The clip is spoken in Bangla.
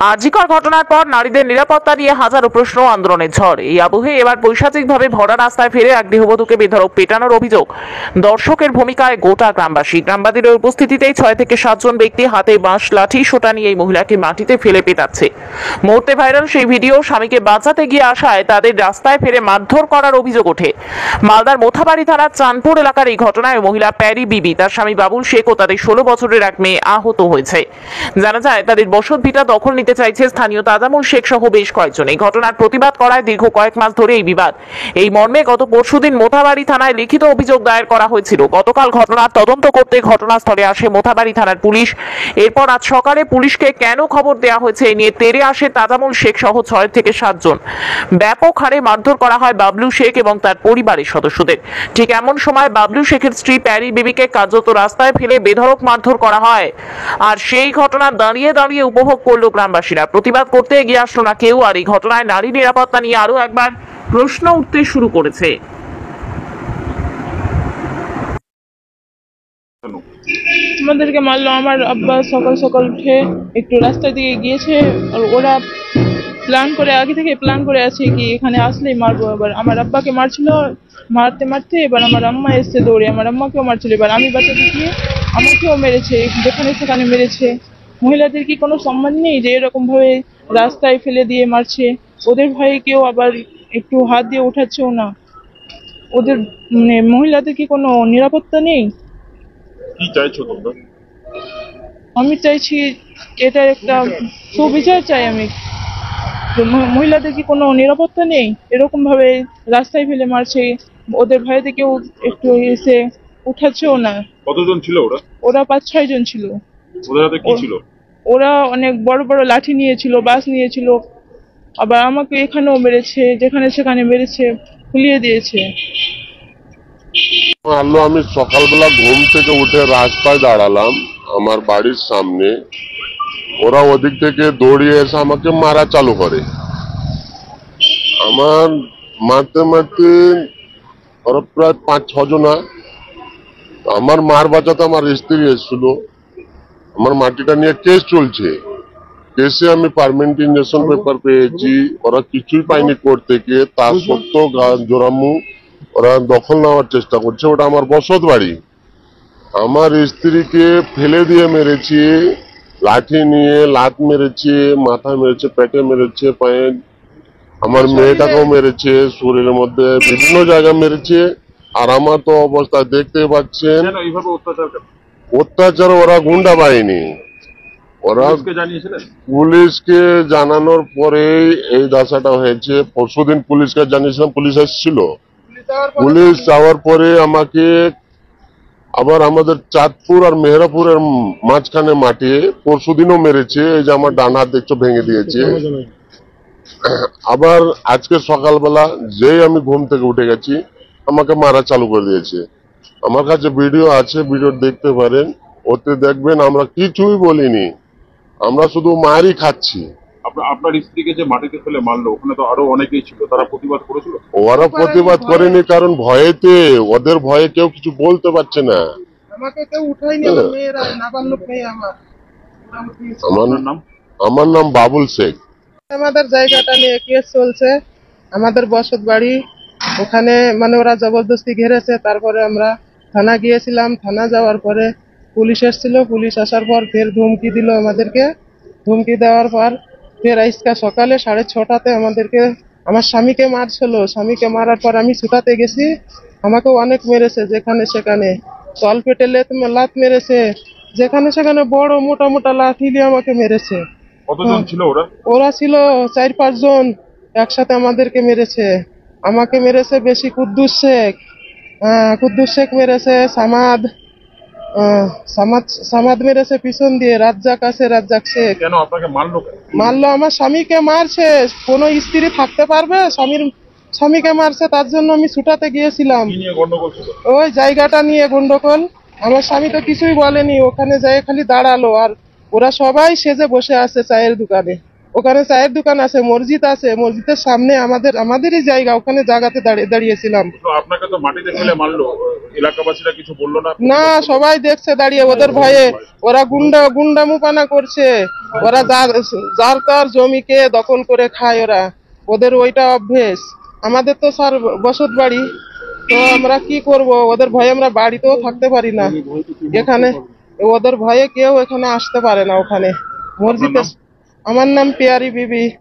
আজিকর ঘটনার পর নারীদের নিরাপত্তা নিয়ে হাজারো প্রশ্ন, আন্দোলনের ঝড়। এই আবহে এবার পৈশাচিকভাবে ভরা রাস্তায় ফিরে এক গৃহবধূকে বেধড়ক পেটানোর অভিযোগ। দর্শকের ভূমিকায় গোটা গ্রামবাসী। গ্রামবাসীদের উপস্থিতিতেই 6 থেকে 7 জন ব্যক্তি হাতে বাঁশ, লাঠি, সোঁটা নিয়ে এই মহিলাকে মাটিতে ফেলে পেটাচ্ছে। মুহূর্তে ভাইরাল সেই ভিডিও। স্বামীকে বাঁচাতে গিয়ে আসায় তাদের রাস্তায় ফেলে মারধর করার অভিযোগ ওঠে। মালদার মোথাবাড়ি থানার চাঁদপুর এলাকার এই ঘটনায় মহিলা প্যারি বিবি, তার স্বামী বাবুল শেখ ও তাদের 16 বছরের এক মেয়ে আহত হয়েছে। জানা যায় তাদের বসত ভিটা দখল নিতে চাইছে স্থানীয় তাজামুল শেখ সহ বেশ কয়েকজন। এই ঘটনার প্রতিবাদ করায় দীর্ঘ কয়েক মাস ধরে এই বিবাদ। এই মর্মে গত পরশুদিন মোথাবাড়ি থানায় লিখিত অভিযোগ দায়ের করা হয়েছিল। গতকাল ঘটনার তদন্ত করতে ঘটনাস্থলে আসে মোথাবাড়ি থানার পুলিশ। এরপর আজ সকালে পুলিশকে কেন খবর দেওয়া হয়েছে এই নিয়ে তেড়ে আসে তাজামুল শেখ সহ 6 থেকে 7 জন। ব্যাপক হারে মারধর করা হয় বাবলু শেখ এবং তার পরিবারের সদস্যদের। ঠিক এমন সময় বাবলু শেখের স্ত্রী প্যারি বিবিকে কার্যত রাস্তায় ফেলে বেধড়ক মারধর করা হয়। আর সেই ঘটনা দাঁড়িয়ে দাঁড়িয়ে উপভোগ করলো গ্রামবাসীরা। প্রতিবাদ করতে এগিয়ে আসলো না কেউ। আর এই ঘটনায় নারী নিরাপত্তা নিয়ে আরো একবার প্রশ্ন উঠতে শুরু করেছে। আমাদেরকে মারলো। আমার আব্বা সকাল সকাল উঠে একটু রাস্তার দিকে গিয়েছে, আর ওরা আগে থেকে প্ল্যান করে আছে কি এখানে আসলেই মারবো। এবার আমার আব্বাকে মারছিল, মারতে মারতে এবার আমার আম্মা এসছে দৌড়ে, আমার আম্মাকেও মারছিল। এবার আমি বাঁচাতে গিয়ে আমাকেও মেরেছে, যেখানে সেখানে মেরেছে। মহিলাদের কি কোনো সম্মান নেই যে এরকম ভাবে রাস্তায় ফেলে দিয়ে মারছে? ওদের ভয়ে কেউ আবার একটু হাত দিয়ে উঠাচ্ছেও না। ওদের মহিলাদের কি কোনো নিরাপত্তা নেই? কি চাইছো তোমরা? আমি চাইছি এটা একটা সুবিচার চাই আমি। মহিলাদের কি কোনো নিরাপত্তা নেই? এরকম ভাবে রাস্তায় ফেলে মারছে, ওদের ভয়েতে কেউ একটু এসে উঠাচ্ছেও না। কতজন ছিল ওরা? ওরা 5-6 জন ছিল। ওদের হাতে কি ছিল? ওরা অনেক বড় বড় লাঠি নিয়েছিল, বাস নিয়েছিল। আবার আমাকে এখানেও মেরেছে, যেখানে সেখানে মেরেছে, ফুলিয়ে দিয়েছে। আমি সকালবেলা ঘুম থেকে উঠে রাস্তায় দাঁড়ালাম আমার বাড়ির সামনে। ওরা ওদিক থেকে দৌড়িয়ে এসে আমাকে মারা চালু করে। আমার মারতে মারতে ওরা প্রায় 5-6 জনা। আমার মার বাঁচাতে আমার স্ত্রী এসেছিল। আমার মাটিটা নিয়ে কেস চলছে। কেসে আমি পার্মানেন্ট ইনজেকশন পেপার পেয়েছি। ওরা কিছুই পায়নি কোর্ট থেকে। তার সত্ত্বেও জোরামু ওরা দখল নেওয়ার চেষ্টা করছে। ওটা আমার বসত বাড়ি। আমার স্ত্রীকে ফেলে দিয়ে মেরেছে, লাঠি নিয়ে লাত মেরেছে, মাথা মেরেছে, পেটে মেরেছে, পায়ে। আমার মেয়েটাকেও মেরেছে, শরীরের মধ্যে বিভিন্ন জায়গায় মেরেছে। আর আমার তো অবস্থা দেখতে পাচ্ছেন। অত্যাচার ওরা গুন্ডা বাহিনী। ওরা পুলিশকে জানানোর পরেই এই দশাটা হয়েছে। পরশুদিন পুলিশকে জানিয়েছিলাম, পুলিশ এসেছিল। পুলিশ যাওয়ার পরে আমাকে আবার আমাদের চাঁদপুর আর মেহেরাপুরের মাঝখানে মাটিয়ে পরশুদিনও মেরেছে। এই যে আমার ডান হাত দেখছো ভেঙে দিয়েছে। আবার আজকে সকালবেলা যেই আমি ঘুম থেকে উঠে গেছি আমাকে মারা চালু করে দিয়েছে। আমার কাছে ভিডিও আছে, ভিডিও দেখতে পারেন। ওতে দেখবেন আমরা কিছুই বলিনি, আমরা শুধু মারই খাচ্ছি। আপনার স্ত্রীকে যে মাটিতে ফেলে মারলো, ওখানে তো আরো অনেকেই ছিল, তারা প্রতিবাদ করেছিল? ওরা প্রতিবাদ করেনি, কারণ ভয়েতে, ওদের ভয়ে কেউ কিছু বলতে পারছে না। আমাকে কেউ উঠায়নি, মেয়েরা নাবালক মেয়ে আমার। আমার নাম বাবুল শেখ। আমাদের জায়গাটা নিয়ে কেস চলছে, আমাদের বসত বাড়ি। ওখানে ওরা জবরদস্তি ঘেরেছে। তারপরে আমরা থানা গিয়েছিলাম। থানা যাওয়ার পরে পুলিশ এসেছিল। পুলিশ আসার পর ফের ধুমকি দিল আমাদেরকে। ধুমকি দেওয়ার পর ফের আজকে সকালে 6:30টাতে আমাদেরকে, আমার স্বামীকে মারছিল। স্বামীকে মারার পর আমি ছুটাতে গেছি, আমাকেও অনেক মেরেছে। যেখানে সেখানে তল পেটে লাত মেরেছে, যেখানে সেখানে বড় মোটা মোটা লাঠি দিয়ে আমাকে মেরেছে। কতজন ছিল ওরা? ওরা ছিল 4-5 জন একসাথে আমাদেরকে মেরেছে। আমাকে মেরেছে বেশি কুদ্দুস শেখ মেরেছে, সামাদ মেরেছে পিছন দিয়ে, রাজ্জাক আছে, রাজ্জাক শেখ। কেন আপনাকে মারলো? মারলো আমার স্বামীকে মারছে। কোন স্ত্রী থাকতে পারবে? স্বামীকে মারছে, তার জন্য আমি ছুটাতে গিয়েছিলাম। ওই জায়গাটা নিয়ে গন্ডগোল। আমার স্বামী তো কিছুই বলেনি, ওখানে যাই খালি দাঁড়ালো। আর ওরা সবাই সেজে বসে আছে চায়ের দোকানে। ওখানে চায়ের দোকান আছে, মসজিদ আছে, মসজিদের সামনে আমাদেরই জায়গা, ওখানে জায়গাতে দাঁড়িয়েছিলাম। তো আপনাকে তো মাটিতে ফেলে মারলো, এলাকাবাসীরা কিছু বললো না? না, সবাই দেখছে দাঁড়িয়ে, ওদের ভয়ে। ওরা গুন্ডামুপানা করছে, ওরা যার তার জমিকে দখল করে খায়, ওদের ওইটা অভ্যেস। আমাদের তো স্যার বসত বাড়ি, তো আমরা কি করব? ওদের ভয়ে আমরা বাড়িতেও থাকতে পারি না এখানে। ওদের ভয়ে কেউ এখানে আসতে পারে না ওখানে মসজিদে। আমার নাম পেয়ারি বিবি।